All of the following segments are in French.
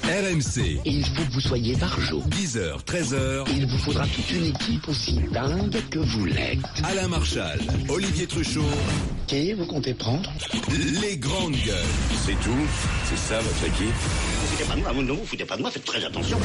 RMC. Et il faut que vous soyez Varjo. 10h, 13h. Il vous faudra toute une équipe aussi dingue que vous l'êtes. Alain Marchal, Olivier Truchot. Qui vous comptez prendre? Les grandes gueules. C'est tout? C'est ça votre équipe? Vous foutez pas de moi, vous ne vous foutez pas de moi, faites très attention.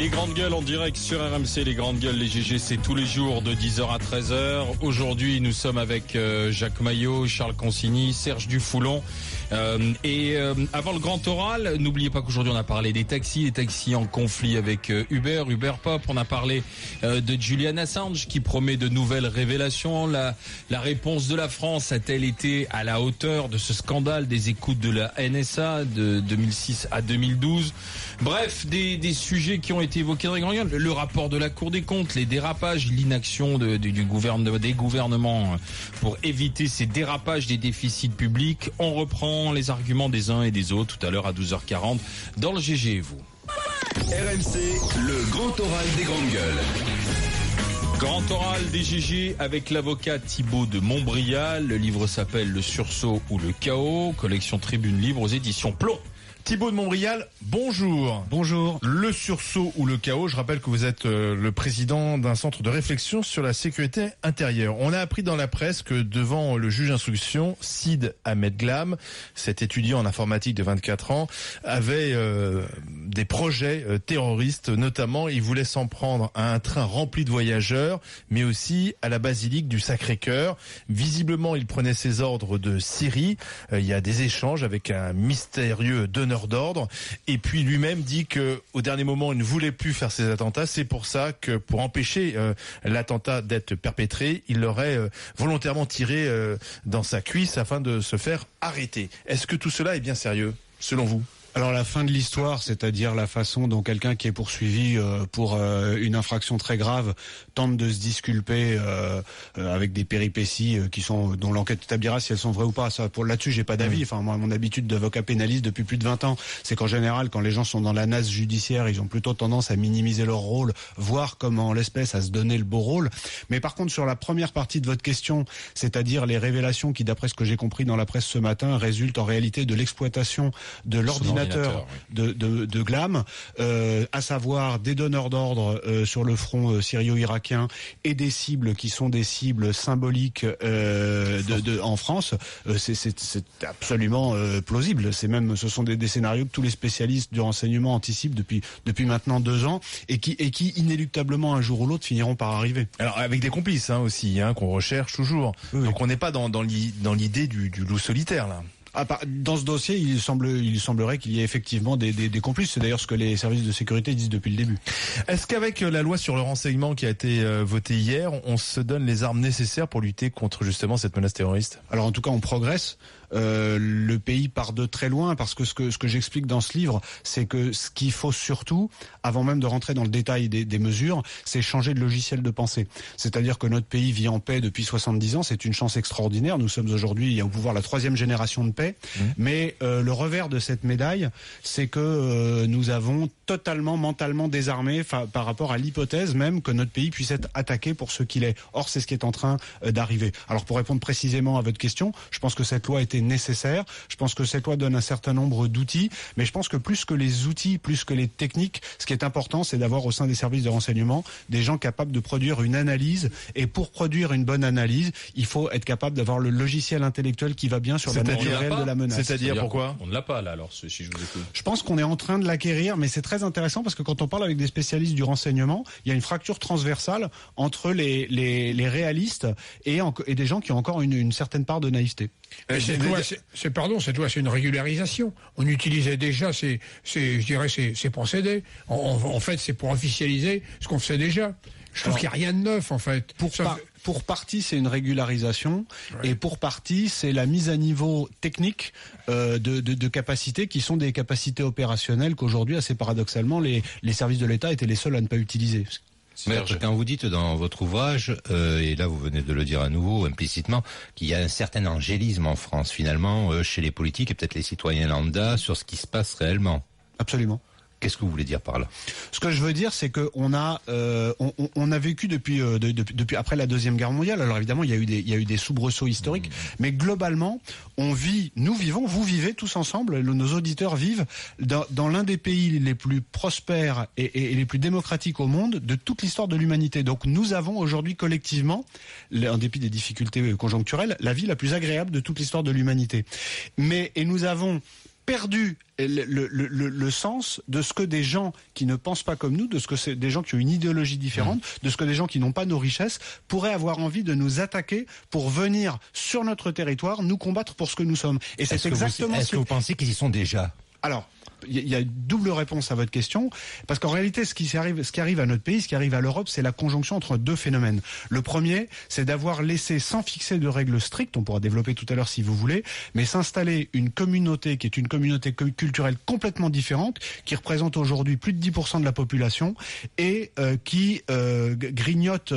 Les grandes gueules en direct sur RMC, les grandes gueules, les GG, c'est tous les jours de 10h à 13h. Aujourd'hui, nous sommes avec Jacques Maillot, Charles Consigny, Serge Dufoulon. Avant le grand oral, n'oubliez pas qu'aujourd'hui on a parlé des taxis en conflit avec Uber Pop. On a parlé de Julian Assange qui promet de nouvelles révélations. La réponse de la France a-t-elle été à la hauteur de ce scandale des écoutes de la NSA de 2006 à 2012? Bref, des sujets qui ont été évoqués dans les grandes gueules. Le rapport de la Cour des comptes, les dérapages, l'inaction des gouvernements pour éviter ces dérapages des déficits publics. On reprend les arguments des uns et des autres tout à l'heure à 12h40 dans le GG et vous. RMC, le grand oral des grandes gueules. Grand oral des GG avec l'avocat Thibaut de Montbrial. Le livre s'appelle Le sursaut ou le chaos, collection Tribune Libre aux éditions Plomb. Thibaut de Montbrial, bonjour. Bonjour. Le sursaut ou le chaos, je rappelle que vous êtes le président d'un centre de réflexion sur la sécurité intérieure. On a appris dans la presse que devant le juge d'instruction, Sid Ahmed Glam, cet étudiant en informatique de 24 ans, avait des projets terroristes. Notamment, il voulait s'en prendre à un train rempli de voyageurs, mais aussi à la basilique du Sacré-Cœur. Visiblement, il prenait ses ordres de Syrie. Il y a des échanges avec un mystérieux donneur d'ordre, et puis lui-même dit que au dernier moment il ne voulait plus faire ces attentats. C'est pour ça que pour empêcher l'attentat d'être perpétré, il l'aurait volontairement tiré dans sa cuisse afin de se faire arrêter. Est-ce que tout cela est bien sérieux selon vous? Alors la fin de l'histoire, c'est-à-dire la façon dont quelqu'un qui est poursuivi pour une infraction très grave tente de se disculper avec des péripéties dont l'enquête établira si elles sont vraies ou pas. Ça, là-dessus, j'ai pas d'avis. Enfin, moi, mon habitude d'avocat pénaliste depuis plus de 20 ans, c'est qu'en général, quand les gens sont dans la nasse judiciaire, ils ont plutôt tendance à minimiser leur rôle, voire comme en l'espèce à se donner le beau rôle. Mais par contre, sur la première partie de votre question, c'est-à-dire les révélations qui, d'après ce que j'ai compris dans la presse ce matin, résultent en réalité de l'exploitation de l'ordinateur de Glam, à savoir des donneurs d'ordre sur le front syrio-irakien et des cibles qui sont des cibles symboliques en France. C'est absolument plausible. Ce sont des scénarios que tous les spécialistes du renseignement anticipent depuis maintenant 2 ans et qui inéluctablement un jour ou l'autre finiront par arriver. Alors avec des complices aussi qu'on recherche toujours. Oui. Donc on n'est pas dans l'idée du loup solitaire là. Dans ce dossier, il semblerait qu'il y ait effectivement des complices. C'est d'ailleurs ce que les services de sécurité disent depuis le début. Est-ce qu'avec la loi sur le renseignement qui a été votée hier, on se donne les armes nécessaires pour lutter contre justement cette menace terroriste? Alors en tout cas, on progresse. Le pays part de très loin parce que ce que j'explique dans ce livre, c'est que ce qu'il faut surtout, avant même de rentrer dans le détail des mesures, c'est changer de logiciel de pensée. C'est-à-dire que notre pays vit en paix depuis 70 ans, c'est une chance extraordinaire. Nous sommes aujourd'hui au pouvoir la 3e génération de paix. Mais le revers de cette médaille, c'est que nous avons totalement mentalement désarmé par rapport à l'hypothèse même que notre pays puisse être attaqué pour ce qu'il est. Or, c'est ce qui est en train d'arriver. Alors, pour répondre précisément à votre question, je pense que cette loi était nécessaire. Je pense que cette loi donne un certain nombre d'outils, mais je pense que plus que les outils, plus que les techniques, ce qui est important, c'est d'avoir au sein des services de renseignement des gens capables de produire une analyse. Et pour produire une bonne analyse, il faut être capable d'avoir le logiciel intellectuel qui va bien sur la nature réelle de la menace. C'est-à-dire pourquoi on ne l'a pas là alors si je vous écoute. Je pense qu'on est en train de l'acquérir, mais c'est très intéressant parce que quand on parle avec des spécialistes du renseignement, il y a une fracture transversale entre les réalistes et des gens qui ont encore une certaine part de naïveté. Cette loi, c'est une régularisation. On utilisait déjà ces procédés. En fait, c'est pour officialiser ce qu'on faisait déjà. Je trouve qu'il n'y a rien de neuf, en fait. Pour partie, c'est une régularisation, et pour partie, c'est la mise à niveau technique de capacités qui sont des capacités opérationnelles qu'aujourd'hui, assez paradoxalement, les services de l'État étaient les seuls à ne pas utiliser. Maître, quand vous dites dans votre ouvrage, et là vous venez de le dire à nouveau implicitement, qu'il y a un certain angélisme en France finalement chez les politiques et peut-être les citoyens lambda sur ce qui se passe réellement. Absolument. Qu'est-ce que vous voulez dire par là? Ce que je veux dire, c'est que on a vécu depuis après la Deuxième Guerre mondiale. Alors évidemment, il y a eu des soubresauts historiques, mais globalement, vous vivez tous ensemble, nos auditeurs vivent dans l'un des pays les plus prospères et les plus démocratiques au monde de toute l'histoire de l'humanité. Donc nous avons aujourd'hui collectivement, en dépit des difficultés conjoncturelles, la vie la plus agréable de toute l'histoire de l'humanité. Et nous avons perdu le sens de ce que des gens qui ne pensent pas comme nous, de ce que c'est des gens qui ont une idéologie différente, de ce que des gens qui n'ont pas nos richesses pourraient avoir envie de nous attaquer pour venir sur notre territoire nous combattre pour ce que nous sommes. Et c'est exactement. Est-ce que vous pensez qu'ils y sont déjà? Alors, il y a une double réponse à votre question, parce qu'en réalité, ce qui arrive à notre pays, ce qui arrive à l'Europe, c'est la conjonction entre deux phénomènes. Le premier, c'est d'avoir laissé, sans fixer de règles strictes, on pourra développer tout à l'heure si vous voulez, mais s'installer une communauté qui est une communauté culturelle complètement différente, qui représente aujourd'hui plus de 10% de la population, et qui grignote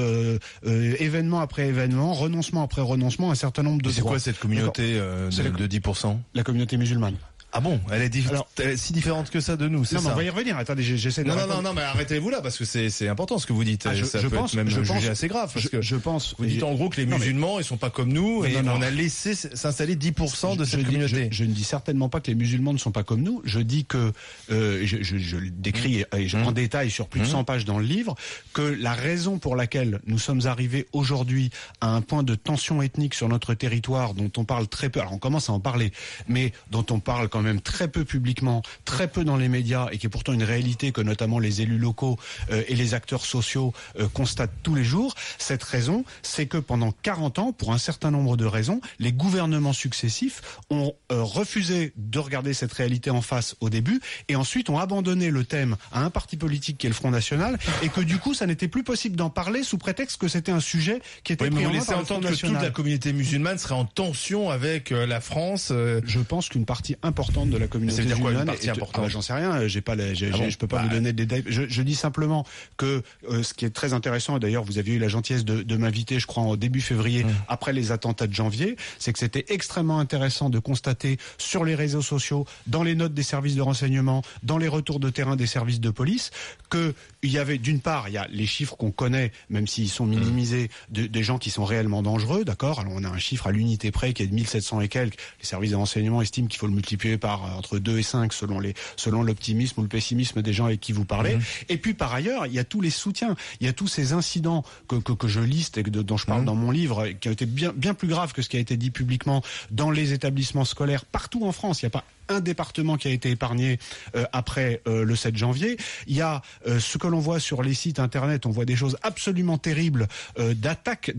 événement après événement, renoncement après renoncement, un certain nombre de droits. C'est quoi cette communauté de 10%? La communauté musulmane. Ah bon, elle est si différente que ça de nous, c'est ça? Non, mais on va y revenir. Attendez, j'essaie de répondre. Non, mais arrêtez-vous là, parce que c'est important ce que vous dites. Ça peut être même jugé assez grave. Parce que vous dites en gros que les musulmans, ils sont pas comme nous, et on a laissé s'installer 10% de cette communauté. Je ne dis certainement pas que les musulmans ne sont pas comme nous. Je dis que, je le décris en détail sur plus de 100 pages dans le livre, que la raison pour laquelle nous sommes arrivés aujourd'hui à un point de tension ethnique sur notre territoire, dont on parle très peu, alors on commence à en parler, mais dont on parle quand même très peu publiquement, très peu dans les médias, et qui est pourtant une réalité que notamment les élus locaux et les acteurs sociaux constatent tous les jours. Cette raison, c'est que pendant 40 ans, pour un certain nombre de raisons, les gouvernements successifs ont refusé de regarder cette réalité en face au début, et ensuite ont abandonné le thème à un parti politique qui est le Front National, et que du coup, ça n'était plus possible d'en parler sous prétexte que c'était un sujet qui était pris en main par le Front National. Que toute la communauté musulmane serait en tension avec la France. Je pense qu'une partie importante de la communauté musulmane. J'en sais rien. Je peux pas vous donner des détails. Je dis simplement que ce qui est très intéressant, et d'ailleurs vous aviez eu la gentillesse de m'inviter, je crois, en début février, après les attentats de janvier, c'est que c'était extrêmement intéressant de constater sur les réseaux sociaux, dans les notes des services de renseignement, dans les retours de terrain des services de police, que il y avait d'une part, il y a les chiffres qu'on connaît, même s'ils sont minimisés, des gens qui sont réellement dangereux, d'accord. Alors on a un chiffre à l'unité près qui est de 1700 et quelques. Les services de renseignement estiment qu'il faut le multiplier par entre 2 et 5 selon l'optimisme ou le pessimisme des gens avec qui vous parlez. Et puis par ailleurs, il y a tous les soutiens, il y a tous ces incidents que je liste et dont je parle dans mon livre, qui ont été bien plus graves que ce qui a été dit publiquement dans les établissements scolaires partout en France. Il n'y a pas un département qui a été épargné après le 7 janvier. Il y a ce que l'on voit sur les sites internet, on voit des choses absolument terribles d'attaques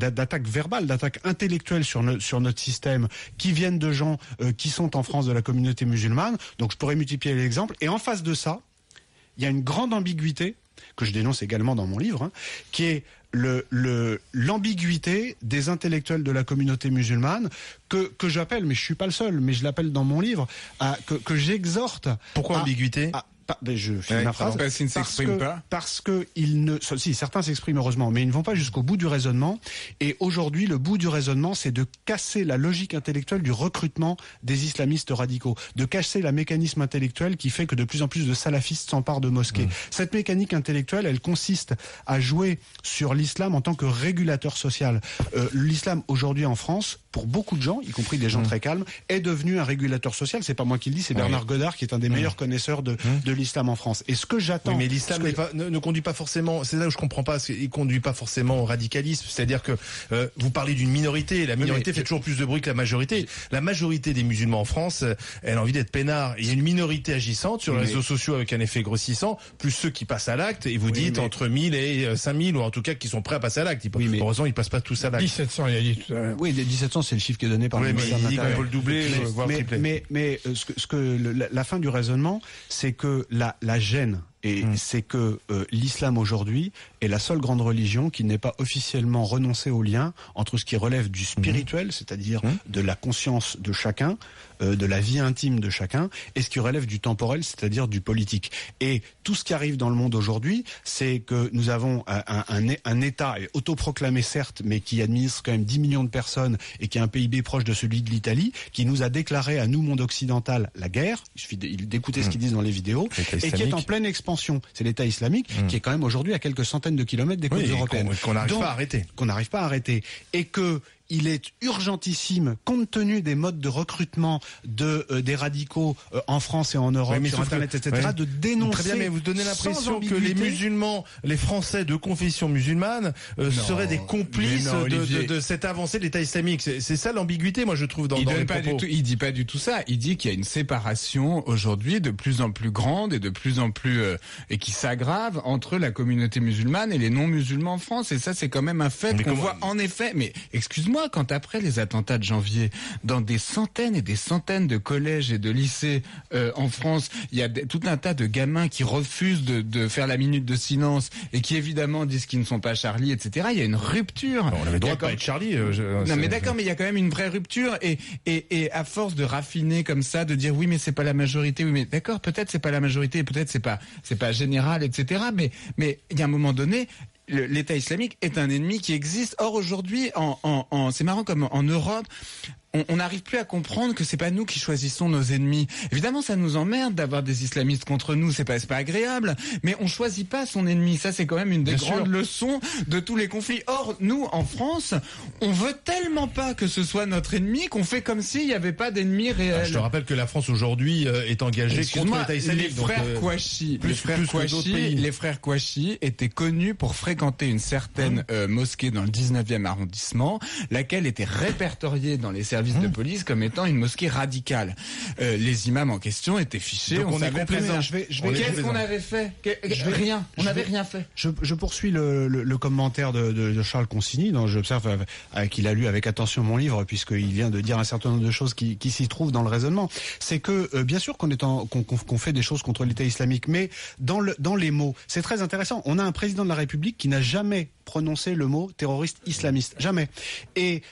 verbales, d'attaques intellectuelles sur notre système, qui viennent de gens qui sont en France de la communauté musulmane. Donc je pourrais multiplier les exemples. Et en face de ça, il y a une grande ambiguïté que je dénonce également dans mon livre, qui est l'ambiguïté des intellectuels de la communauté musulmane que j'appelle, mais je suis pas le seul, mais je l'appelle dans mon livre, que j'exhorte. Pourquoi ambiguïté? Je finis ma phrase. Parce qu'ils ne s'expriment pas. Parce que certains s'expriment heureusement, mais ils ne vont pas jusqu'au bout du raisonnement. Et aujourd'hui, le bout du raisonnement, c'est de casser la logique intellectuelle du recrutement des islamistes radicaux, de casser la mécanisme intellectuel qui fait que de plus en plus de salafistes s'emparent de mosquées. Cette mécanique intellectuelle, elle consiste à jouer sur l'islam en tant que régulateur social. L'islam aujourd'hui en France, pour beaucoup de gens, y compris des gens très calmes, est devenu un régulateur social. C'est pas moi qui le dis, c'est Bernard Godard qui est un des meilleurs connaisseurs de l'islam en France. Et ce que j'attends... Oui, mais l'islam ne conduit pas forcément... C'est là où je comprends pas, il conduit pas forcément au radicalisme. C'est-à-dire que vous parlez d'une minorité, la minorité fait toujours plus de bruit que la majorité. La majorité des musulmans en France, elle a envie d'être peinard. Il y a une minorité agissante sur les réseaux sociaux avec un effet grossissant, plus ceux qui passent à l'acte, et vous dites entre 1000 et 5000, ou en tout cas qui sont prêts à pascer à l'acte. Heureusement, ils passent pas tous à l'acte. 1700, il a dit tout à l'heure. Oui, 1700, c'est le chiffre qui est donné par le ministère de l'Intérieur. Il dit qu'on peut le doubler, voire tripler. Mais la fin du raisonnement, c'est que la gêne Et c'est que l'islam aujourd'hui est la seule grande religion qui n'ait pas officiellement renoncé au lien entre ce qui relève du spirituel, c'est-à-dire de la conscience de chacun, de la vie intime de chacun, et ce qui relève du temporel, c'est-à-dire du politique. Et tout ce qui arrive dans le monde aujourd'hui, c'est que nous avons un État autoproclamé certes, mais qui administre quand même 10 millions de personnes et qui a un PIB proche de celui de l'Italie, qui nous a déclaré à nous, monde occidental, la guerre. Il suffit d'écouter ce qu'ils disent dans les vidéos, et qui est en pleine expansion. C'est l'État islamique qui est quand même aujourd'hui à quelques centaines de kilomètres des côtes européennes. Qu'on n'arrive pas à arrêter. Qu'on n'arrive pas à arrêter. Et que il est urgentissime, compte tenu des modes de recrutement des radicaux en France et en Europe, sur Internet, etc., de dénoncer. Très bien, mais vous donnez l'impression que les musulmans, les Français de confession musulmane, seraient des complices de cette avancée de l'État islamique. C'est ça l'ambiguïté, moi, je trouve, dans les propos. Il dit pas du tout ça. Il dit qu'il y a une séparation aujourd'hui de plus en plus grande et de plus en plus et qui s'aggrave entre la communauté musulmane et les non-musulmans en France. Et ça, c'est quand même un fait qu'on voit en effet. Mais excuse-moi. Quand après les attentats de janvier, dans des centaines et des centaines de collèges et de lycées en France, il y a tout un tas de gamins qui refusent de faire la minute de silence et qui évidemment disent qu'ils ne sont pas Charlie, etc. Il y a une rupture. On avait le droit de pas être Charlie. Non mais d'accord, mais il y a quand même une vraie rupture et à force de raffiner comme ça, de dire oui mais c'est pas la majorité, oui mais d'accord, peut-être c'est pas la majorité, peut-être c'est pas général, etc. Mais il y a un moment donné. L'État islamique est un ennemi qui existe. Or aujourd'hui, c'est marrant comme en Europe, on n'arrive plus à comprendre que c'est pas nous qui choisissons nos ennemis. Évidemment, ça nous emmerde d'avoir des islamistes contre nous, c'est pas agréable, mais on choisit pas son ennemi. Ça, c'est quand même une des grandes leçons de tous les conflits. Or, nous, en France, on veut tellement pas que ce soit notre ennemi qu'on fait comme s'il n'y avait pas d'ennemi réel. Je te rappelle que la France aujourd'hui est engagée contre l'État islamique. Les frères Kouachi étaient connus pour fréquenter une certaine mosquée dans le 19e arrondissement, laquelle était répertoriée dans les services de police comme étant une mosquée radicale. Les imams en question étaient fichés. Donc on savait présent. Qu'est-ce qu'on avait fait? Rien. On n'avait rien fait. Je poursuis le commentaire de Charles Consigny, dont j'observe qu'il a lu avec attention mon livre, puisqu'il vient de dire un certain nombre de choses qui s'y trouvent dans le raisonnement. C'est que bien sûr qu'on fait des choses contre l'État islamique, mais dans les mots, c'est très intéressant. On a un président de la République qui n'a jamais prononcé le mot terroriste islamiste, jamais. Et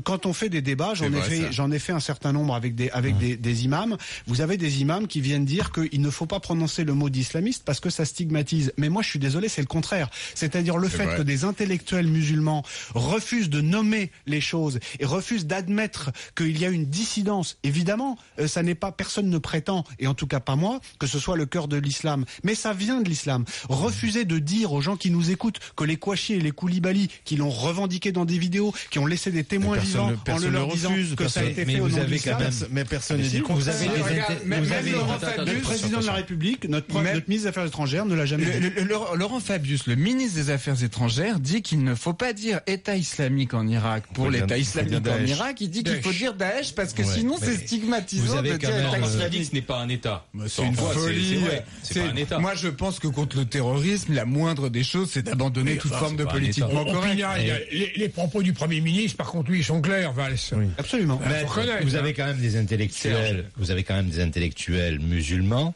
quand on fait des débats, j'en ai fait un certain nombre avec des imams. Vous avez des imams qui viennent dire qu'il ne faut pas prononcer le mot d'islamiste parce que ça stigmatise. Mais moi, je suis désolé, c'est le contraire. C'est-à-dire le fait que des intellectuels musulmans refusent de nommer les choses et refusent d'admettre qu'il y a une dissidence. Évidemment, ça n'est pas, personne ne prétend, et en tout cas pas moi, que ce soit le cœur de l'islam. Mais ça vient de l'islam. Refuser de dire aux gens qui nous écoutent que les Kouachi et les Koulibaly, qui l'ont revendiqué dans des vidéos, qui ont laissé des témoins vivants en leur disant que ça a été fait au nom de l'islam. Mais personne ne dit qu'on vous avez le président de la République, notre ministre des Affaires étrangères ne l'a jamais dit. Laurent Fabius, le ministre des Affaires étrangères, dit qu'il ne faut pas dire État islamique en Irak pour l'État islamique en Irak. Il dit qu'il faut dire Daesh parce que sinon c'est stigmatisant de dire État islamique. Ce n'est pas un État. C'est une folie. C'est pas un État. Moi, je pense que contre le terrorisme, la moindre des choses, c'est d'abandonner toute forme de politiquement correct. Les propos du Premier ministre, par contre, lui, ils sont clairs, Valls. Oui. Absolument. Vous avez quand même des intellectuels. Vous avez quand même des intellectuels musulmans.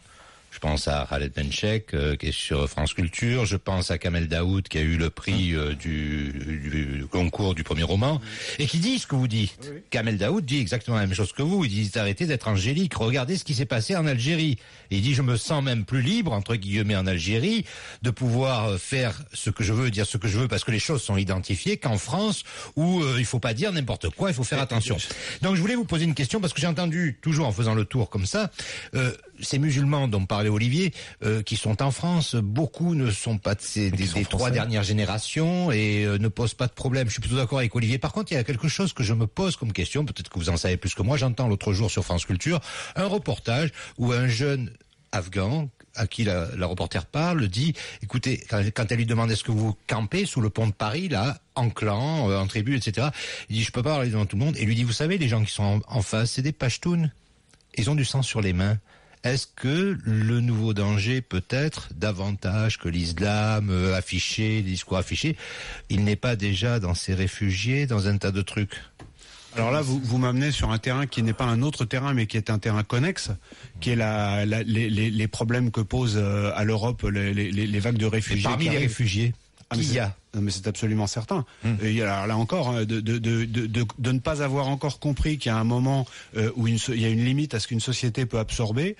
Je pense à Khaled Benchek qui est sur France Culture. Je pense à Kamel Daoud qui a eu le prix du concours du premier roman et qui dit ce que vous dites. Oui. Kamel Daoud dit exactement la même chose que vous. Il dit arrêtez d'être angélique. Regardez ce qui s'est passé en Algérie. Et il dit je me sens même plus libre entre guillemets en Algérie de pouvoir faire ce que je veux, dire ce que je veux parce que les choses sont identifiées qu'en France où il faut pas dire n'importe quoi. Il faut faire attention. Donc je voulais vous poser une question parce que j'ai entendu toujours en faisant le tour comme ça ces musulmans dont parlait Olivier, qui sont en France, beaucoup ne sont pas des trois dernières générations et ne posent pas de problème. Je suis plutôt d'accord avec Olivier. Par contre, il y a quelque chose que je me pose comme question, peut-être que vous en savez plus que moi. J'entends l'autre jour sur France Culture un reportage où un jeune Afghan à qui la reporter parle dit, écoutez, quand elle lui demande est-ce que vous campez sous le pont de Paris, là, en clan, en tribu, etc., il dit je peux pas parler devant tout le monde. Et lui dit, vous savez, les gens qui sont en face, c'est des Pashtuns. Ils ont du sang sur les mains. Est-ce que le nouveau danger peut être davantage que l'islam affiché, les discours affichés, il n'est pas déjà dans ces réfugiés, dans un tas de trucs? Alors là, vous m'amenez sur un terrain qui n'est pas un autre terrain, mais qui est un terrain connexe, qui est les problèmes que posent à l'Europe les vagues de réfugiés. Et parmi les réfugiés, qui y a? Non, mais c'est absolument certain. Et alors là encore, de ne pas avoir encore compris qu'il y a un moment où il y a une limite à ce qu'une société peut absorber,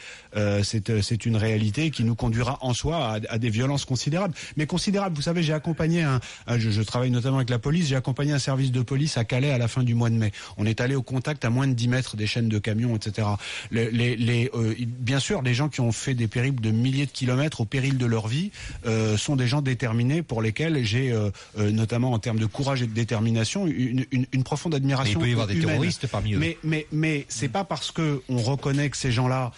c'est une réalité qui nous conduira en soi à des violences considérables. Mais considérables, vous savez, j'ai accompagné je travaille notamment avec la police, j'ai accompagné un service de police à Calais à la fin du mois de mai. On est allé au contact à moins de 10 mètres des chaînes de camions, etc. Bien sûr, les gens qui ont fait des périples de milliers de kilomètres au péril de leur vie sont des gens déterminés pour lesquels j'ai notamment en termes de courage et de détermination, une profonde admiration. Mais il peut y avoir des humaine. terroristes parmi eux. Mais c'est pas parce que on reconnaît que ces gens-là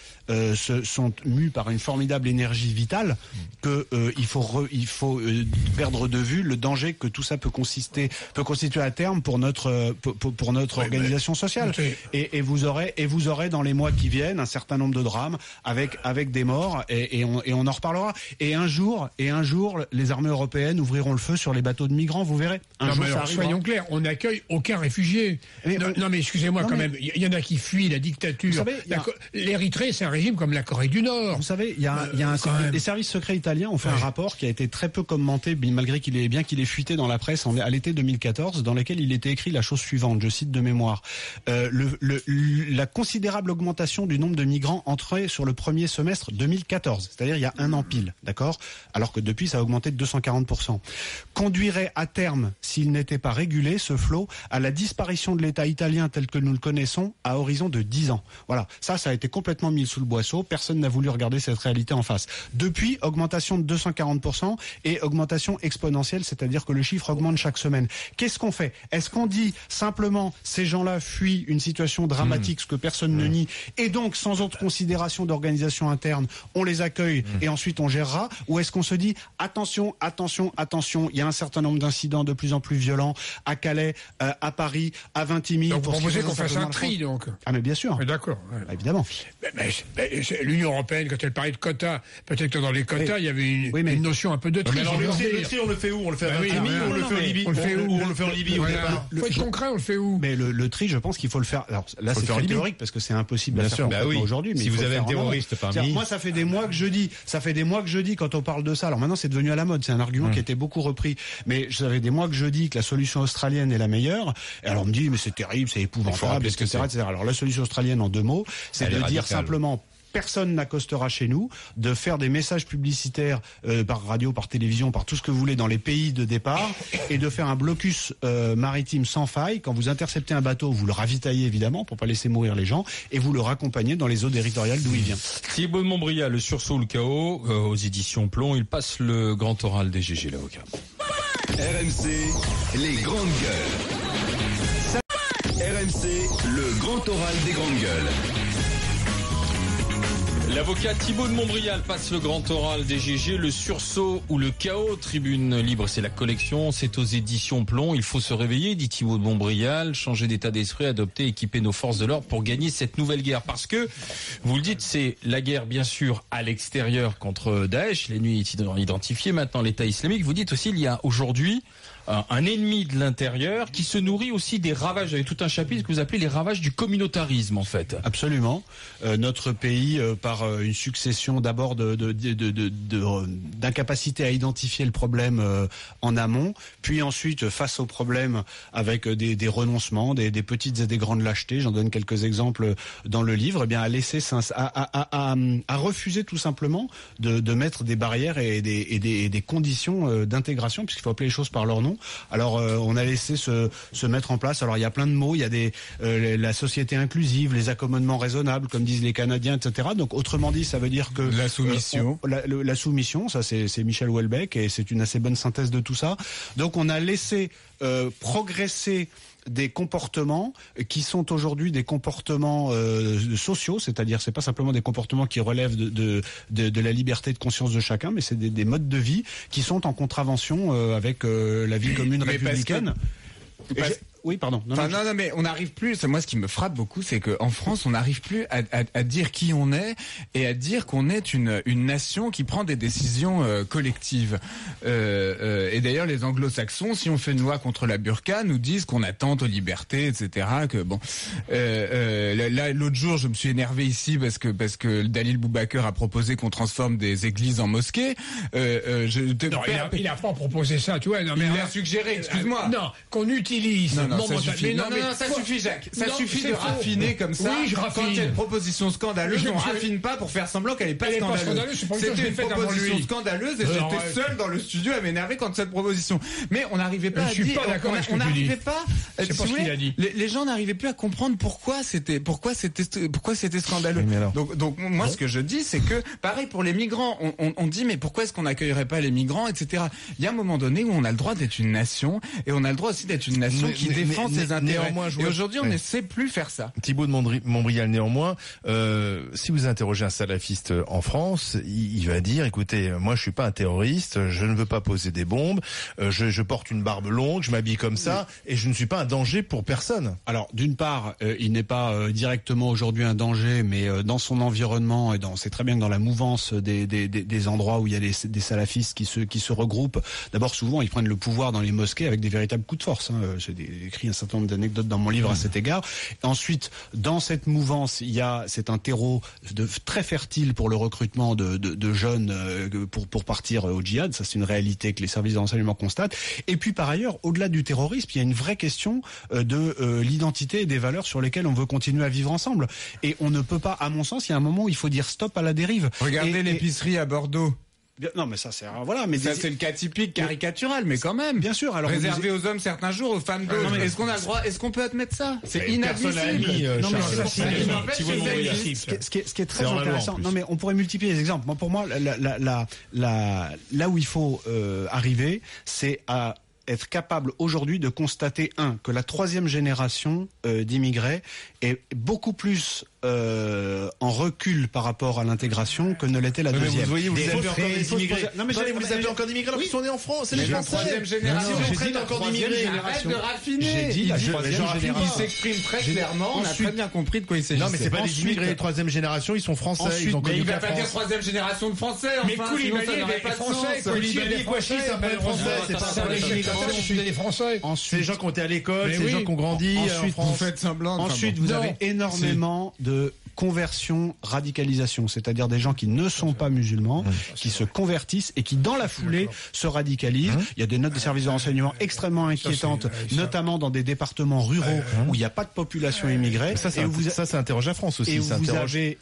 sont mus par une formidable énergie vitale que il faut perdre de vue le danger que tout ça peut constituer à terme pour notre organisation sociale. Et vous aurez dans les mois qui viennent un certain nombre de drames avec des morts et on en reparlera. Et un jour, les armées européennes ouvriront le feu sur les bateaux de migrants, vous verrez. Un jour, ça arrivera. Soyons clairs, on n'accueille aucun réfugié. Non, mais excusez-moi quand même, il y en a qui fuient la dictature. Vous savez, l'Érythrée, c'est un régime comme la Corée du Nord. Vous savez, les services secrets italiens ont fait un rapport qui a été très peu commenté, malgré qu'il ait fuité dans la presse à l'été 2014, dans lequel il était écrit la chose suivante, je cite de mémoire. La considérable augmentation du nombre de migrants entrés sur le premier semestre 2014, c'est-à-dire il y a un an pile, d'accord ? Alors que depuis, ça a augmenté de 240%. Conduirait à terme, s'il n'était pas régulé, ce flot, à la disparition de l'État italien tel que nous le connaissons à horizon de 10 ans. Voilà, ça a été complètement mis sous le boisseau, personne n'a voulu regarder cette réalité en face. Depuis, augmentation de 240% et augmentation exponentielle, c'est-à-dire que le chiffre augmente chaque semaine. Qu'est-ce qu'on fait ? Est-ce qu'on dit simplement ces gens-là fuient une situation dramatique, ce que personne ne nie, et donc sans autre considération d'organisation interne, on les accueille et ensuite on gérera ? Ou est-ce qu'on se dit attention, il y a un certain nombre d'incidents de plus en plus violents à Calais, à Paris, à Vintimille. Donc vous proposez qu'on fasse un tri, donc. Ah mais bien sûr. D'accord. Ouais. Évidemment. Mais l'Union européenne, quand elle parlait de quotas, peut-être que dans les quotas, il y avait une notion un peu de tri. Mais alors le tri, on le fait où ? On le fait à Vintimille ou on le fait en Libye ? On le fait où ? On le fait en Libye au départ. Faut être concret, on le fait où ? Mais le tri, je pense qu'il faut le faire. Alors là, c'est très théorique parce que c'est impossible à faire complètement aujourd'hui. Si vous avez un terroriste parmi. Moi, ça fait des mois que je dis quand on parle de ça. Alors maintenant, c'est devenu à la mode. C'est un argument qui a été beaucoup repris. Mais ça fait des mois que je dis que la solution australienne est la meilleure. Et alors on me dit mais c'est terrible, c'est épouvantable, etc., etc. Alors la solution australienne en 2 mots, c'est de dire simplement personne n'accostera chez nous, de faire des messages publicitaires par radio, par télévision, par tout ce que vous voulez dans les pays de départ, et de faire un blocus maritime sans faille. Quand vous interceptez un bateau, vous le ravitaillez évidemment pour pas laisser mourir les gens, et vous le raccompagnez dans les eaux territoriales d'où il vient. Thibaut de Montbrial, le sursaut, le chaos, aux éditions Plomb, il passe le grand oral des GG l'avocat. RMC, les grandes gueules. RMC, le grand oral des grandes gueules. L'avocat Thibaut de Montbrial passe le grand oral des GG, le sursaut ou le chaos. Tribune libre, c'est la collection, c'est aux éditions Plomb. Il faut se réveiller, dit Thibaut de Montbrial, changer d'état d'esprit, adopter, équiper nos forces de l'ordre pour gagner cette nouvelle guerre. Parce que, vous le dites, c'est la guerre bien sûr à l'extérieur contre Daesh, l'ennemi est identifié, maintenant l'État islamique. Vous dites aussi, il y a aujourd'hui un ennemi de l'intérieur qui se nourrit aussi des ravages. Vous avez tout un chapitre que vous appelez les ravages du communautarisme, en fait. Absolument. Notre pays, par une succession d'abord d'incapacité à identifier le problème en amont, puis ensuite face au problème avec des renoncements, des petites et des grandes lâchetés. J'en donne quelques exemples dans le livre. Eh bien, à refuser tout simplement de mettre des barrières et des conditions d'intégration, puisqu'il faut appeler les choses par leur nom. Alors on a laissé se mettre en place. Alors il y a plein de mots, il y a la société inclusive, les accommodements raisonnables, comme disent les Canadiens, etc. Donc autrement dit, ça veut dire que la soumission, la soumission, ça c'est Michel Houellebecq et c'est une assez bonne synthèse de tout ça. Donc on a laissé progresser des comportements qui sont aujourd'hui des comportements sociaux, c'est-à-dire c'est pas simplement des comportements qui relèvent de la liberté de conscience de chacun, mais c'est des modes de vie qui sont en contravention avec la vie commune républicaine. Oui, pardon. Non, mais on n'arrive plus. C'est moi ce qui me frappe beaucoup, c'est qu'en France, on n'arrive plus à dire qui on est et à dire qu'on est une nation qui prend des décisions collectives. Et d'ailleurs, les Anglo-Saxons, si on fait une loi contre la burqa, nous disent qu'on attente aux libertés, etc. Que bon, là, l'autre jour, je me suis énervé ici parce que Dalil Boubaker a proposé qu'on transforme des églises en mosquées. Il a pas proposé ça, tu vois. Non, mais il l'a suggéré. Excuse-moi. Non, qu'on utilise. Non, ça suffit. Non, ça suffit, Jacques. Ça suffit de raffiner comme ça. Oui, je raffine. Quand il y a une proposition scandaleuse, on raffine pas pour faire semblant qu'elle est pas scandaleuse. C'était une proposition scandaleuse et j'étais seul dans le studio à m'énerver contre cette proposition. Mais on n'arrivait pas à dire. Je suis pas d'accord avec ce que tu dis. On n'arrivait pas. C'est pas ce qu'il a dit. Les gens n'arrivaient plus à comprendre pourquoi c'était scandaleux. Donc moi, ce que je dis, c'est que pareil pour les migrants. On dit mais pourquoi est-ce qu'on n'accueillerait pas les migrants, etc. Il y a un moment donné où on a le droit d'être une nation et on a le droit aussi d'être une nation qui défend ses intérêts. Et aujourd'hui, on ne sait plus faire ça. Thibaut de Montbrial, néanmoins, si vous interrogez un salafiste en France, il va dire, écoutez, moi je suis pas un terroriste, je ne veux pas poser des bombes, je porte une barbe longue, je m'habille comme ça, et je ne suis pas un danger pour personne. Alors, d'une part, il n'est pas directement aujourd'hui un danger, mais dans son environnement, et c'est très bien que dans la mouvance des endroits où il y a des salafistes qui se regroupent, d'abord souvent ils prennent le pouvoir dans les mosquées avec des véritables coups de force. J'ai écrit un certain nombre d'anecdotes dans mon livre à cet égard. Ensuite, dans cette mouvance, c'est un terreau très fertile pour le recrutement de jeunes pour partir au djihad. Ça, c'est une réalité que les services de renseignement constatent. Et puis, par ailleurs, au-delà du terrorisme, il y a une vraie question de l'identité et des valeurs sur lesquelles on veut continuer à vivre ensemble. Et on ne peut pas, à mon sens, il y a un moment où il faut dire stop à la dérive. Regardez l'épicerie à Bordeaux. Non, mais ça c'est voilà, mais ça c'est le cas typique caricatural, mais quand même. Bien sûr. Alors réservé aux hommes certains jours, aux femmes d'autres. Est-ce qu'on a le droit? Est-ce qu'on peut admettre ça? C'est inadmissible. Ce qui est très intéressant. Non, mais on pourrait multiplier les exemples. Pour moi, là où il faut arriver, c'est à être capable aujourd'hui de constater que la troisième génération d'immigrés est beaucoup plus en recul par rapport à l'intégration que ne l'était la deuxième. Vous voyez, vous avez encore des immigrés. Non, mais vous avez encore d'immigrés alors qu'ils sont nés en France. C'est les Français. Troisième génération. Si on traite encore d'immigrés, arrête de raffiner. J'ai dit la troisième génération. Il s'exprime très clairement. On a très bien compris de quoi il s'agissait. Non, mais c'est pas des immigrés de troisième génération. Ils sont français. Ils ont connu la France. Il va pas dire troisième génération de français. Mais Koulibaly est français. Koulibaly, Kouachi, ça s'appelle français. C'est pas des Français. C'est des gens qui ont été à l'école. C'est des gens qui ont grandi en France. Vous faites semblant. Ensuite, vous avez énormément de conversion, radicalisation, c'est-à-dire des gens qui ne sont pas musulmans, qui se convertissent et qui dans la foulée se radicalisent. Il y a des notes de services de renseignement extrêmement inquiétantes, notamment dans des départements ruraux où il n'y a pas de population immigrée. Ça interroge la France aussi.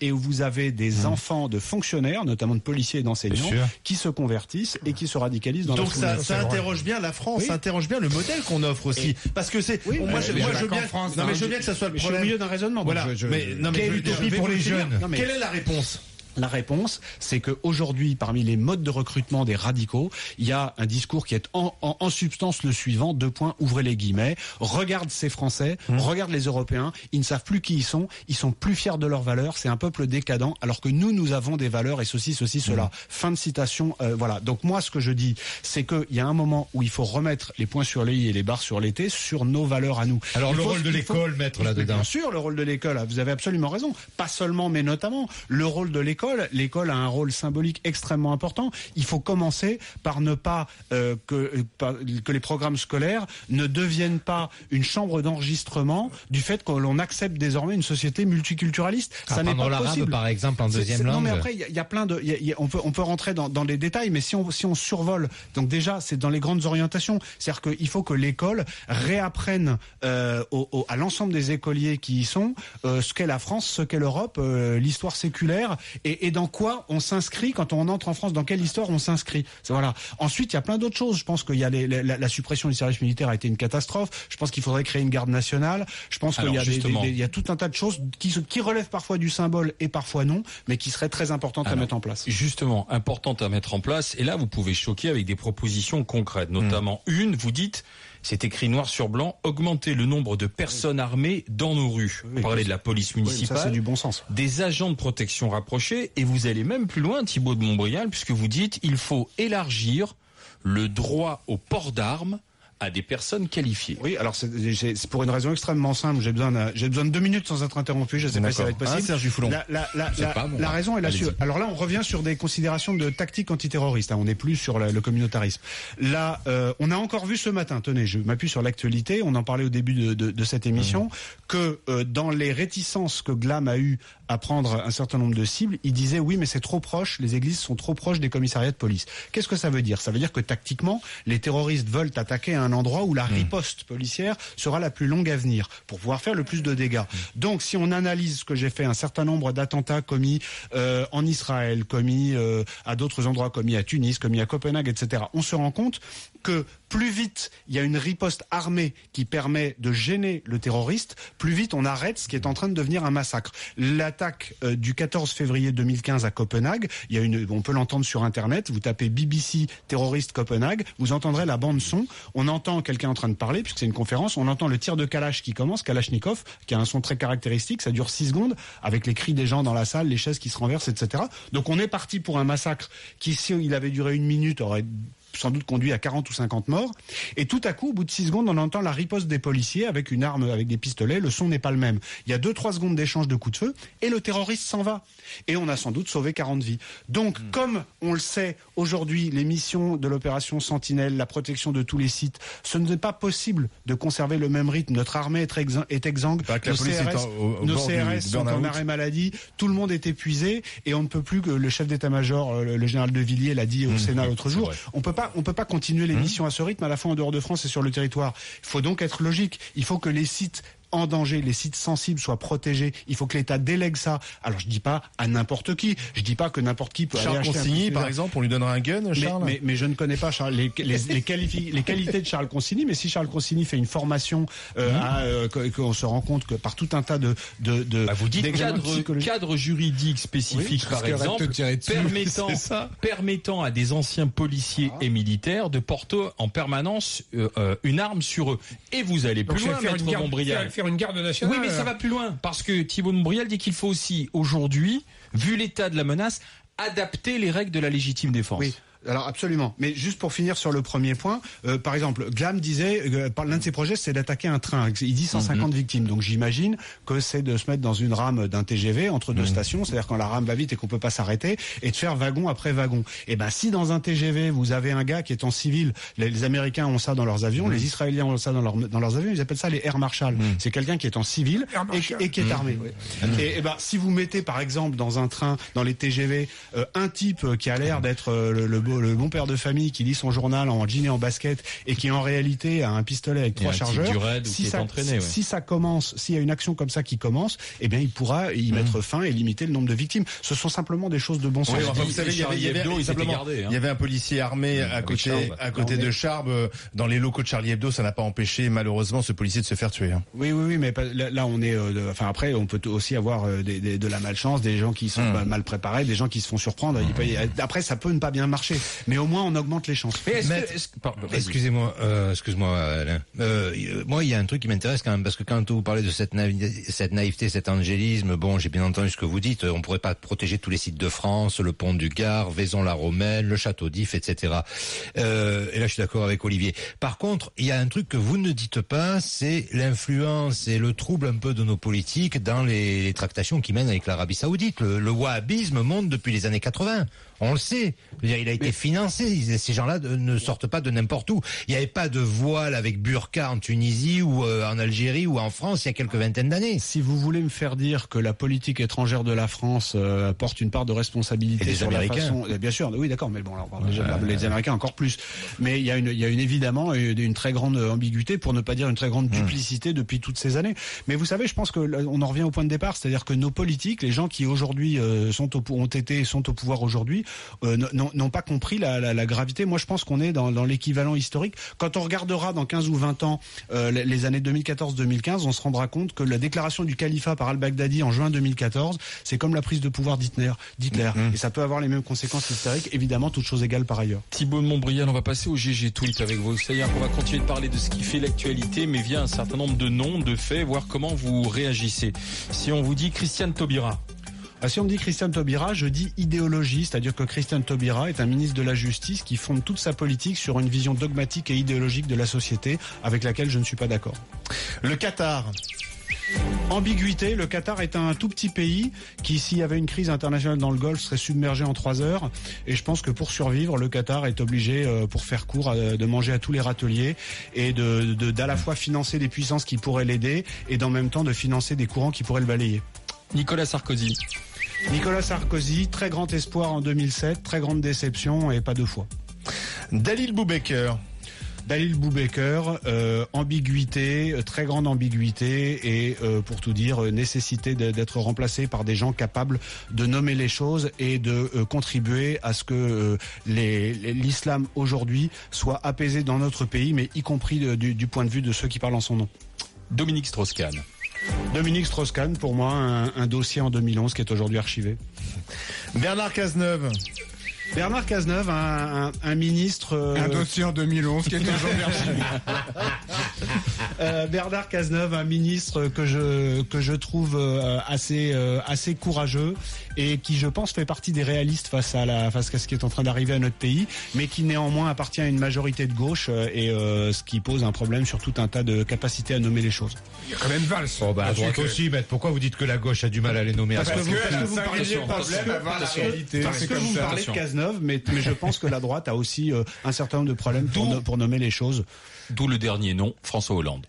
Et où vous avez des enfants de fonctionnaires, notamment de policiers et d'enseignants, qui se convertissent et qui se radicalisent dans la foulée. Donc ça interroge bien la France, ça interroge bien le modèle qu'on offre aussi. Parce que c'est... Moi je veux bien que ça soit le problème. Je suis au milieu d'un raisonnement. Voilà. Quelle utopie pour les jeunes? Quelle est la réponse? La réponse, c'est qu'aujourd'hui, parmi les modes de recrutement des radicaux, il y a un discours qui est en substance le suivant, ouvrez les guillemets, regarde ces Français, regarde les Européens, ils ne savent plus qui ils sont plus fiers de leurs valeurs, c'est un peuple décadent, alors que nous avons des valeurs et ceci, cela. Fin de citation, voilà. Donc moi, ce que je dis, c'est qu'il y a un moment où il faut remettre les points sur les i et les barres sur les t sur nos valeurs à nous. Alors le rôle de l'école, maître, là-dedans. Bien sûr, le rôle de l'école, vous avez absolument raison. Pas seulement, mais notamment, le rôle de l'école. L'école a un rôle symbolique extrêmement important. Il faut commencer par ne pas que les programmes scolaires ne deviennent pas une chambre d'enregistrement du fait que l'on accepte désormais une société multiculturaliste. Ça n'est pas possible. Par exemple, en deuxième langue. Non, mais après, il y a plein de, on peut rentrer dans les détails, mais si on survole, donc déjà, c'est dans les grandes orientations. C'est-à-dire qu'il faut que l'école réapprenne à l'ensemble des écoliers qui y sont ce qu'est la France, ce qu'est l'Europe, l'histoire séculaire et dans quoi on s'inscrit quand on entre en France, dans quelle histoire on s'inscrit. Voilà. Ensuite, il y a plein d'autres choses. Je pense qu'il y a la suppression du service militaire a été une catastrophe. Je pense qu'il faudrait créer une garde nationale. Je pense qu'il y a tout un tas de choses qui relèvent parfois du symbole et parfois non, mais qui seraient très importantes à mettre en place. Justement, importantes à mettre en place. Et là, vous pouvez choquer avec des propositions concrètes, notamment vous dites, c'est écrit noir sur blanc, augmenter le nombre de personnes armées dans nos rues. Vous parlez de la police municipale, ça c'est du bon sens. Des agents de protection rapprochés, et vous allez même plus loin, Thibaut de Montbrial, puisque vous dites il faut élargir le droit au port d'armes à des personnes qualifiées. Oui, alors c'est pour une raison extrêmement simple. J'ai besoin de 2 minutes sans être interrompu. Je ne sais pas si ça va être possible. Serge Dufoulon. La raison est là-dessus. Alors là, on revient sur des considérations de tactique antiterroriste. On n'est plus sur le communautarisme. Là, on a encore vu ce matin. Tenez, je m'appuie sur l'actualité. On en parlait au début de cette émission que dans les réticences que Glam a eu à prendre un certain nombre de cibles, il disait oui, mais c'est trop proche. Les églises sont trop proches des commissariats de police. Qu'est-ce que ça veut dire? Ça veut dire que tactiquement, les terroristes veulent attaquer à un endroit où la riposte policière sera la plus longue à venir pour pouvoir faire le plus de dégâts. Donc, si on analyse ce que j'ai fait, un certain nombre d'attentats commis en Israël, commis à d'autres endroits, commis à Tunis, commis à Copenhague, etc., on se rend compte que plus vite il y a une riposte armée qui permet de gêner le terroriste, plus vite on arrête ce qui est en train de devenir un massacre. L'attaque du 14 février 2015 à Copenhague, on peut l'entendre sur Internet, vous tapez BBC terroriste Copenhague, vous entendrez la bande son, on entend quelqu'un en train de parler, puisque c'est une conférence, on entend le tir de Kalash qui commence, Kalachnikov, qui a un son très caractéristique, ça dure 6 secondes, avec les cris des gens dans la salle, les chaises qui se renversent, etc. Donc on est parti pour un massacre qui, si il avait duré 1 minute, aurait sans doute conduit à 40 ou 50 morts. Et tout à coup, au bout de 6 secondes, on entend la riposte des policiers avec une arme, avec des pistolets. Le son n'est pas le même. Il y a 2-3 secondes d'échange de coups de feu et le terroriste s'en va. Et on a sans doute sauvé 40 vies. Donc, comme on le sait aujourd'hui, les missions de l'opération Sentinelle, la protection de tous les sites, ce n'est pas possible de conserver le même rythme. Notre armée est exsangue. Nos CRS sont en arrêt maladie. Tout le monde est épuisé et on ne peut plus que le chef d'état-major, le général de Villiers, l'a dit au Sénat l'autre jour. On peut pas continuer les missions à ce rythme à la fois en dehors de France et sur le territoire. Il faut donc être logique. Il faut que les sites en danger, les sites sensibles soient protégés. Il faut que l'État délègue ça. Alors je dis pas à n'importe qui. Je dis pas que n'importe qui peut aller acheter Consigny, par exemple, on lui donnera un gun, Charles. Mais je ne connais pas Charles, les qualités de Charles Consigny. Mais si Charles Consigny fait une formation, qu'on se rend compte que par tout un tas de vous dites cadre juridique spécifique, par exemple, permettant à des anciens policiers et militaires de porter en permanence une arme sur eux. Et vous allez plus loin, Maître Montbrial. Faire une garde nationale. Oui, mais ça va plus loin. Parce que Thibault Montbrial dit qu'il faut aussi, aujourd'hui, vu l'état de la menace, adapter les règles de la légitime défense. Oui. Alors absolument. Mais juste pour finir sur le premier point, par exemple, Glam disait, l'un de ses projets, c'est d'attaquer un train. Il dit 150 victimes. Donc j'imagine que c'est de se mettre dans une rame d'un TGV entre deux stations, c'est-à-dire quand la rame va vite et qu'on peut pas s'arrêter, et de faire wagon après wagon. Et ben si dans un TGV vous avez un gars qui est en civil, les Américains ont ça dans leurs avions, les Israéliens ont ça dans leurs avions, ils appellent ça les Air Marshal. C'est quelqu'un qui est en civil et qui est armé. Et ben si vous mettez par exemple dans un train, dans les TGV, un type qui a l'air d'être le bon père de famille qui lit son journal en jean et en basket et qui en réalité a un pistolet avec 3 chargeurs, si ça commence, s'il y a une action comme ça qui commence, eh bien il pourra y mettre fin et limiter le nombre de victimes. Ce sont simplement des choses de bon sens. Oui, enfin, vous savez, il y avait un policier armé à côté de Charbes dans les locaux de Charlie Hebdo. Ça n'a pas empêché malheureusement ce policier de se faire tuer. Oui, mais là on est, après on peut aussi avoir de la malchance, des gens qui sont mal préparés, des gens qui se font surprendre. Après ça peut ne pas bien marcher. Mais au moins on augmente les chances. Excusez-moi, Alain. Moi, il y a un truc qui m'intéresse quand même, parce que quand vous parlez de cette naïveté, cet angélisme, bon, j'ai bien entendu ce que vous dites, on pourrait pas protéger tous les sites de France, le pont du Gard, Vaison-la-Romaine, le château d'If, etc. Et là, je suis d'accord avec Olivier. Par contre, il y a un truc que vous ne dites pas, c'est l'influence et le trouble un peu de nos politiques dans les tractations qui mènent avec l'Arabie Saoudite. Le wahhabisme monte depuis les années 80. On le sait. Il a été financé. Ces gens-là ne sortent pas de n'importe où. Il n'y avait pas de voile avec burqa en Tunisie ou en Algérie ou en France il y a quelques vingtaines d'années. Si vous voulez me faire dire que la politique étrangère de la France porte une part de responsabilité sur la façon... Bien sûr, oui, d'accord, mais bon, alors, les Américains encore plus. Mais il y a évidemment une très grande ambiguïté, pour ne pas dire une très grande duplicité depuis toutes ces années. Mais vous savez, je pense que on en revient au point de départ, c'est-à-dire que nos politiques, les gens qui aujourd'hui sont au pouvoir aujourd'hui, n'ont pas compris la gravité. Moi, je pense qu'on est dans l'équivalent historique. Quand on regardera dans 15 ou 20 ans les années 2014-2015, on se rendra compte que la déclaration du califat par al-Baghdadi en juin 2014, c'est comme la prise de pouvoir d'Hitler. Et ça peut avoir les mêmes conséquences historiques, évidemment, toutes choses égales par ailleurs. Thibault de Montbrial, on va passer au GG Tweet avec vous. C'est-à-dire qu'on va continuer de parler de ce qui fait l'actualité, mais via un certain nombre de noms, de faits, voir comment vous réagissez. Si on vous dit Christiane Taubira, Si on me dit Christiane Taubira, je dis idéologie, c'est-à-dire que Christiane Taubira est un ministre de la Justice qui fonde toute sa politique sur une vision dogmatique et idéologique de la société avec laquelle je ne suis pas d'accord. Le Qatar. Ambiguïté, le Qatar est un tout petit pays qui, s'il y avait une crise internationale dans le Golfe, serait submergé en 3 heures. Et je pense que pour survivre, le Qatar est obligé, pour faire court, de manger à tous les râteliers et d'à la fois financer des puissances qui pourraient l'aider et d'en même temps de financer des courants qui pourraient le balayer. Nicolas Sarkozy. Nicolas Sarkozy, très grand espoir en 2007, très grande déception et pas 2 fois. Dalil Boubaker. Dalil Boubaker, ambiguïté, très grande ambiguïté et pour tout dire, nécessité d'être remplacé par des gens capables de nommer les choses et de contribuer à ce que l'islam aujourd'hui soit apaisé dans notre pays, mais y compris du point de vue de ceux qui parlent en son nom. Dominique Strauss-Kahn. Dominique Strauss-Kahn, pour moi, un dossier en 2011 qui est aujourd'hui archivé. Bernard Cazeneuve. Bernard Cazeneuve, un ministre... Un dossier en 2011 qui est aujourd'hui archivé. Bernard Cazeneuve, un ministre que je trouve assez courageux et qui, je pense, fait partie des réalistes face à ce qui est en train d'arriver à notre pays, mais qui néanmoins appartient à une majorité de gauche et ce qui pose un problème sur tout un tas de capacités à nommer les choses. Il y a quand même Valls. Bon, à droite aussi, mais pourquoi vous dites que la gauche a du mal à les nommer? Parce que vous parlez de Cazeneuve, mais je pense que la droite a aussi un certain nombre de problèmes pour nommer les choses. D'où le dernier nom, François Hollande.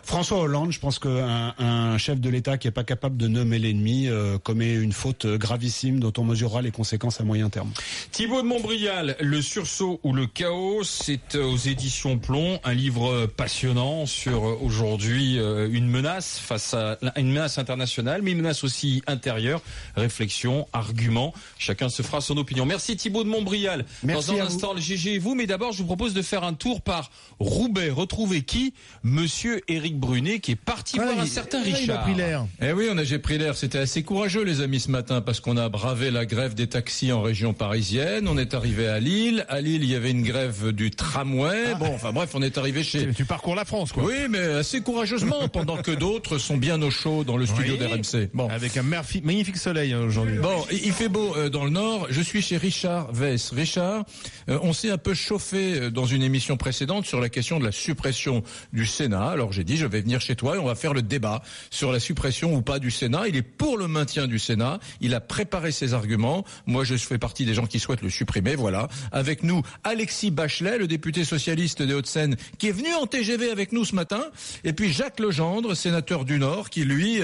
François Hollande, je pense qu'un chef de l'État qui est pas capable de nommer l'ennemi commet une faute gravissime dont on mesurera les conséquences à moyen terme. Thibaut de Montbrial, Le sursaut ou le chaos, c'est aux éditions Plomb, un livre passionnant sur aujourd'hui une menace face à une menace internationale, mais une menace aussi intérieure. Réflexion, argument, chacun se fera son opinion. Merci Thibaut de Montbrial. Merci. Dans un instant, le GG et vous, mais d'abord je vous propose de faire un tour par Roubaix. Retrouvez qui? Monsieur Éric Brunet qui est parti voir un certain Richard. Il a pris l'air. Eh oui, j'ai pris l'air. C'était assez courageux, les amis, ce matin, parce qu'on a bravé la grève des taxis en région parisienne. On est arrivé à Lille. À Lille, il y avait une grève du tramway. Bon, enfin bref, on est arrivé chez... Tu parcours la France, quoi. Oui, mais assez courageusement, pendant que d'autres sont bien au chaud dans le studio d'RMC. Bon. Avec un magnifique soleil aujourd'hui. Bon, il fait beau dans le Nord. Je suis chez Richard Weiss. Richard, on s'est un peu chauffé dans une émission précédente sur la question de la suppression du Sénat. Alors j'ai dit, je vais venir chez toi et on va faire le débat sur la suppression ou pas du Sénat. Il est pour le maintien du Sénat. Il a préparé ses arguments. Moi, je fais partie des gens qui souhaitent le supprimer. Voilà. Avec nous, Alexis Bachelet, le député socialiste des Hauts-de-Seine, qui est venu en TGV avec nous ce matin. Et puis Jacques Legendre, sénateur du Nord, qui lui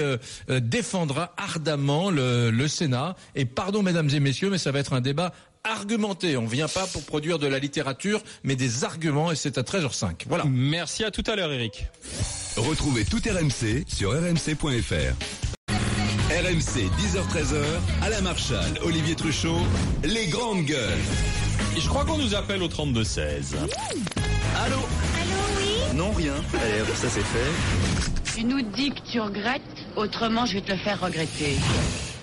défendra ardemment le Sénat. Et pardon, mesdames et messieurs, mais ça va être un débat argumenté. On vient pas pour produire de la littérature, mais des arguments, et c'est à 13h05. Voilà. Merci, à tout à l'heure, Eric. Retrouvez tout RMC sur rmc.fr. RMC 10h-13h, Alain Marchal, Olivier Truchot, les grandes gueules. Et je crois qu'on nous appelle au 32-16. Allô? Allô, oui? Non, rien. Allez, ça c'est fait. Tu nous dis que tu regrettes, autrement je vais te le faire regretter.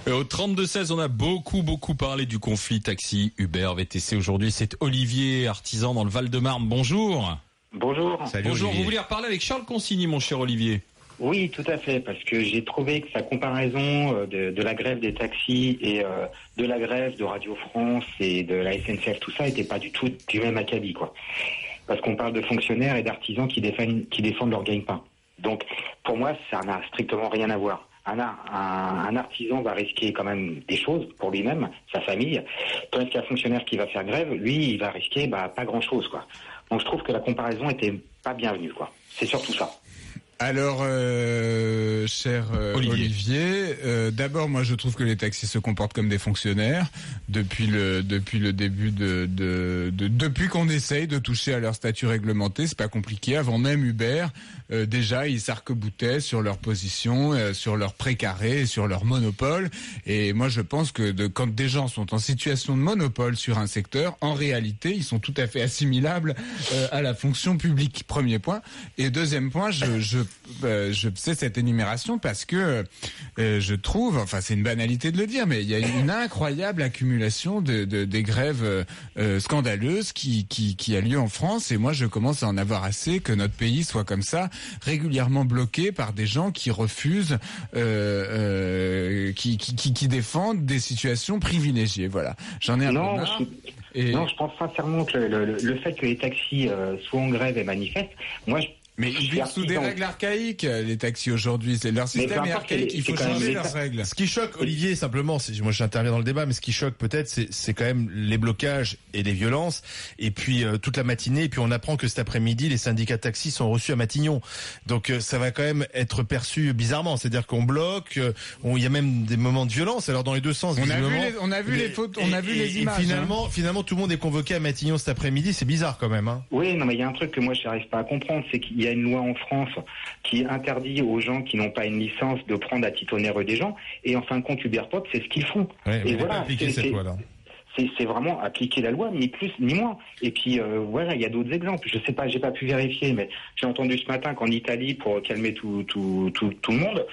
Au 32-16, on a beaucoup parlé du conflit taxi Uber VTC. Aujourd'hui, c'est Olivier, artisan dans le Val-de-Marne. Bonjour. Bonjour. Salut, Bonjour, Olivier. vous vouliez reparler avec Charles Consigny, mon cher Olivier? Oui, tout à fait, parce que j'ai trouvé que sa comparaison de la grève des taxis et de la grève de Radio France et de la SNCF, tout ça, était pas du tout du même acabit, quoi. Parce qu'on parle de fonctionnaires et d'artisans qui défendent leur gagne-pain. Donc, pour moi, ça n'a strictement rien à voir. Un artisan va risquer quand même des choses pour lui-même, sa famille, tandis qu'un fonctionnaire qui va faire grève, lui, il va risquer pas grand-chose, quoi. Donc je trouve que la comparaison était pas bienvenue, quoi. C'est surtout ça. Alors, cher Olivier, d'abord, moi, je trouve que les taxis se comportent comme des fonctionnaires depuis le début depuis qu'on essaye de toucher à leur statut réglementé. C'est pas compliqué. Avant même Uber, déjà, ils s'arc-boutaient sur leur position, sur leur précaré, sur leur monopole. Et moi, je pense que quand des gens sont en situation de monopole sur un secteur, en réalité, ils sont tout à fait assimilables à la fonction publique. Premier point. Et deuxième point, je je fais cette énumération parce que je trouve, enfin c'est une banalité de le dire, mais il y a une incroyable accumulation des grèves scandaleuses qui a lieu en France, et moi je commence à en avoir assez que notre pays soit comme ça, régulièrement bloqué par des gens qui refusent, qui défendent des situations privilégiées. Voilà, j'en ai un peu marre. Non, je pense sincèrement que le fait que les taxis soient en grève et manifestent, mais ils vivent sous des règles archaïques, les taxis aujourd'hui. Leur système est archaïque, il faut changer leurs règles. Ce qui choque, Olivier, simplement, moi j'interviens dans le débat, mais ce qui choque peut-être, c'est quand même les blocages et les violences. Et puis toute la matinée, et puis on apprend que cet après-midi, les syndicats de taxis sont reçus à Matignon. Donc ça va quand même être perçu bizarrement. C'est-à-dire qu'on bloque, il y a même des moments de violence. Alors dans les deux sens, on a vu les photos, on a vu les images. Et finalement, tout le monde est convoqué à Matignon cet après-midi. C'est bizarre quand même. Hein. Oui, non, mais il y a un truc que moi je n'arrive pas à comprendre, c'est qu'il y a une loi en France qui interdit aux gens qui n'ont pas une licence de prendre à titre onéreux des gens, et en fin de compte Uber Pop c'est ce qu'ils font. Ouais, et voilà, cette loi-là. C'est vraiment appliquer la loi, ni plus ni moins. Et puis voilà, il y a d'autres exemples. Je sais pas, j'ai pas pu vérifier, mais j'ai entendu ce matin qu'en Italie, pour calmer tout le monde,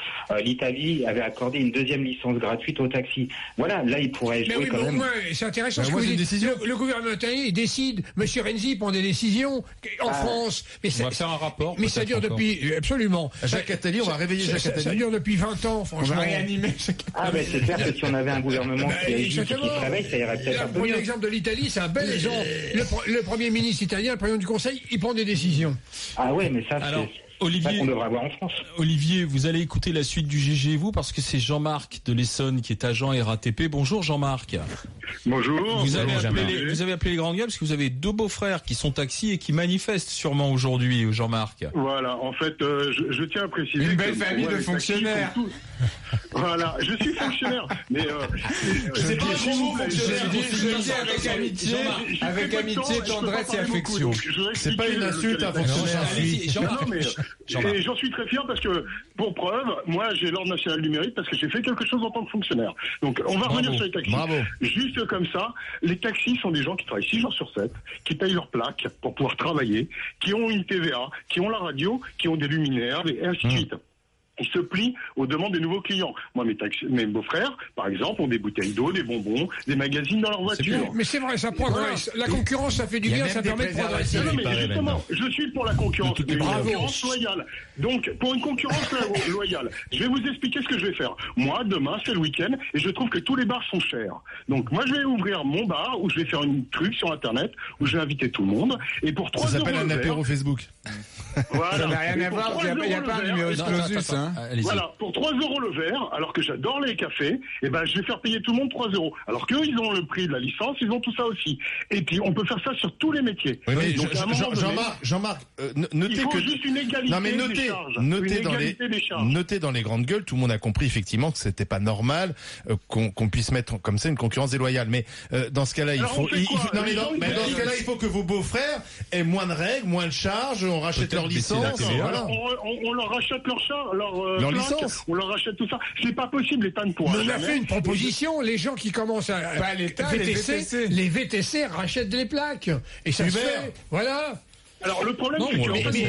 l'Italie avait accordé une deuxième licence gratuite aux taxis. Voilà, là il pourrait jouer quand même. C'est intéressant. Le gouvernement italien décide. Monsieur Renzi prend des décisions en France. Mais on va faire un rapport. Mais ça dure depuis absolument. Jacques Attali, on va réveiller Jacques Attali. Ça dure depuis 20 ans. Franchement, on va réanimer. Ben c'est clair que si on avait un gouvernement qui agit, qui se réveille, ça irait peut-être. Prenez l'exemple de l'Italie, c'est un bel exemple. Le Premier ministre italien, le président du Conseil, il prend des décisions. Ah ouais, mais ça, Olivier, c'est ça qu'on devrait avoir en France. Olivier, vous allez écouter la suite du GG, vous, parce que c'est Jean-Marc de l'Essonne qui est agent RATP. Bonjour Jean-Marc. Bonjour. Vous avez appelé les grandes gueules parce que vous avez deux beaux-frères qui sont taxis et qui manifestent sûrement aujourd'hui, Jean-Marc. Voilà, en fait, je tiens à préciser... Une belle famille de fonctionnaires. Voilà, je suis fonctionnaire, mais... c'est pas un gros fonctionnaire. Je dis avec amitié, tendresse et affection. C'est pas une insulte à fonctionnaire. Et j'en suis très fier parce que, pour preuve, moi j'ai l'ordre national du mérite parce que j'ai fait quelque chose en tant que fonctionnaire. Donc on va revenir sur les taxis. Bravo. Juste comme ça, les taxis sont des gens qui travaillent 6 jours sur 7, qui payent leur plaque pour pouvoir travailler, qui ont une TVA, qui ont la radio, qui ont des luminaires, et ainsi de suite. Ils se plient aux demandes des nouveaux clients. Moi, mes beaux-frères, par exemple, ont des bouteilles d'eau, des bonbons, des magazines dans leur voiture. Mais c'est vrai, ça progresse. La concurrence, ça fait du bien, ça permet de progresser. Non, mais justement, je suis pour la concurrence. Une concurrence loyale. Donc, pour une concurrence loyale, je vais vous expliquer ce que je vais faire. Moi, demain, c'est le week-end, et je trouve que tous les bars sont chers. Donc, moi, je vais ouvrir mon bar, où je vais faire une truc sur Internet, où je vais inviter tout le monde, et pour 3 €. Ça s'appelle un apéro Facebook. Voilà. Ça n'a rien à voir, il n'y a pas un numéro Explosus. Voilà, pour 3 € le verre, alors que j'adore les cafés, je vais faire payer tout le monde 3 €. Alors qu'eux, ils ont le prix de la licence, ils ont tout ça aussi. Et puis, on peut faire ça sur tous les métiers. Oui, mais Jean-Marc, notez que... juste une égalité des charges. Notez dans les grandes gueules, tout le monde a compris effectivement que c'était pas normal qu'on puisse mettre comme ça une concurrence déloyale. Mais dans ce cas-là, il faut que vos beaux-frères aient moins de règles, moins de charges, on rachète leur licence. Voilà. On leur rachète leur licence. On leur rachète tout ça. C'est pas possible, l'État ne pourra jamais. On a fait une proposition, les gens qui commencent à les VTC rachètent des plaques. Et ça se fait. Voilà. Alors le problème, c'est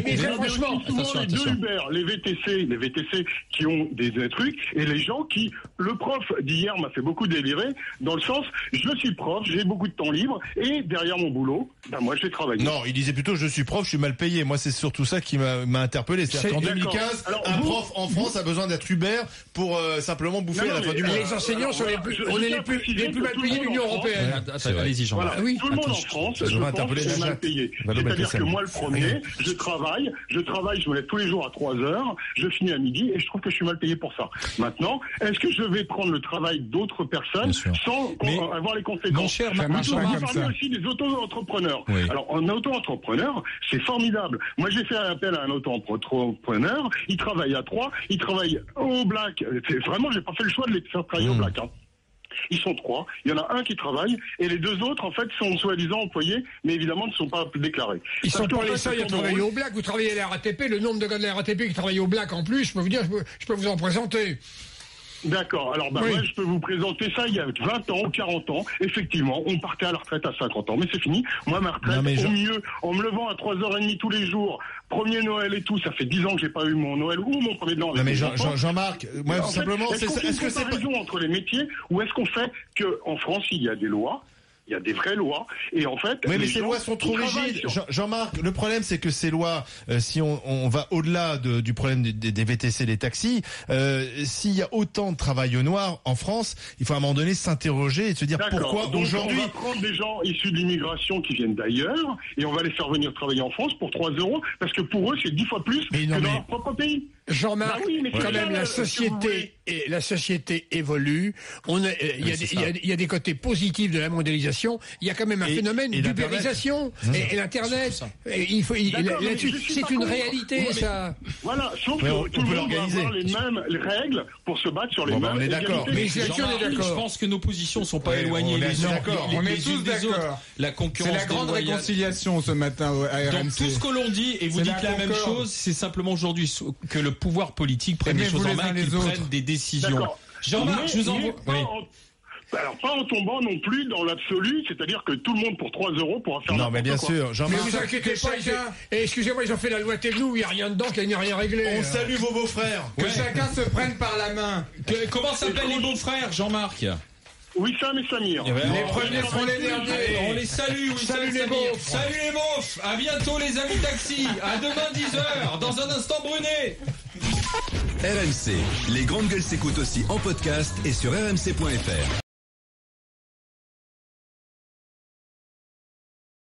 que franchement, souvent les deux Uber, les VTC qui ont des trucs, et les gens qui, le prof d'hier m'a fait beaucoup délirer, dans le sens, je suis prof, j'ai beaucoup de temps libre, et derrière mon boulot, moi je vais travailler. Non, il disait plutôt, je suis prof, je suis mal payé. Moi, c'est surtout ça qui m'a interpellé. C'est-à-dire qu'en 2015, un prof en France a besoin d'être Uber pour simplement bouffer à la fin du mois. Les enseignants sont les plus mal payés de l'Union européenne. Allez-y, Jean-Marc. Tout le monde en France, je pense, est mal payé. C'est-à-dire que moi, le premier, je travaille, je me lève tous les jours à 3h, je finis à midi et je trouve que je suis mal payé pour ça. Maintenant, est-ce que je vais prendre le travail d'autres personnes sans avoir les conséquences? Mon cher, vous parlez aussi des auto-entrepreneurs. Oui. Alors, un auto-entrepreneur, c'est formidable. Moi, j'ai fait un appel à un auto-entrepreneur, il travaille à 3, il travaille au black. Vraiment, j'ai pas fait le choix de les faire travailler au black. Ils sont 3, il y en a un qui travaille, et les 2 autres, en fait, sont soi-disant employés, mais évidemment ne sont pas déclarés. Ils sont pas les seuls à travailler au black. Vous travaillez à la RATP, le nombre de gars de la RATP qui travaillent au black en plus, je peux vous dire, je peux vous en présenter. D'accord. Alors, moi, je peux vous présenter ça il y a 20 ans ou 40 ans. Effectivement, on partait à la retraite à 50 ans. Mais c'est fini. Moi, ma retraite, au mieux, en me levant à 3h30 tous les jours, premier Noël et tout, ça fait 10 ans que j'ai pas eu mon Noël ou mon premier Noël. Non, mais Jean-Marc, moi, simplement, est-ce que c'est raison entre les métiers ou est-ce qu'on fait qu'en France, il y a des lois? Il y a des vraies lois, et en fait... Oui, mais ces lois sont trop rigides. Jean-Marc, le problème, c'est que ces lois, si on va au-delà du problème des VTC, des taxis, s'il y a autant de travail au noir en France, il faut à un moment donné s'interroger et se dire pourquoi aujourd'hui... on va prendre des gens issus de l'immigration qui viennent d'ailleurs, et on va les faire venir travailler en France pour 3 €, parce que pour eux, c'est 10 fois plus que dans leur propre pays. Jean-Marc, quand même, la société évolue. Il y a des côtés positifs de la mondialisation. Il y a quand même un phénomène d'ubérisation et l'Internet. C'est une réalité, ça. Voilà, sauf que tout le monde va avoir les mêmes règles pour se battre sur les mêmes. On est d'accord. Mais je pense que nos positions sont pas éloignées les unes des autres. La concurrence. C'est la grande réconciliation ce matin à RMC. Donc tout ce que l'on dit, et vous dites la même chose, c'est simplement aujourd'hui que le pouvoir politique prenne les choses en main, qu'ils prennent des décisions. Jean-Marc, je vous envoie... Alors, pas en tombant non plus dans l'absolu, c'est-à-dire que tout le monde pour 3 € pourra faire... Non, mais bien sûr, Jean-Marc... Mais vous inquiétez pas, excusez-moi, ils ont fait la loi Thévenoud, il n'y a rien dedans, qu'il n'y a rien réglé. On salue vos beaux-frères. Que chacun se prenne par la main. Comment s'appellent les beaux-frères, Jean-Marc? Wissam et Samir. Les premiers seront les derniers. On les salue, Wissam et Samir. Salut les beaufs. À bientôt les amis taxi. À demain 10h. Dans un instant Brunet. RMC, les grandes gueules s'écoutent aussi en podcast et sur rmc.fr.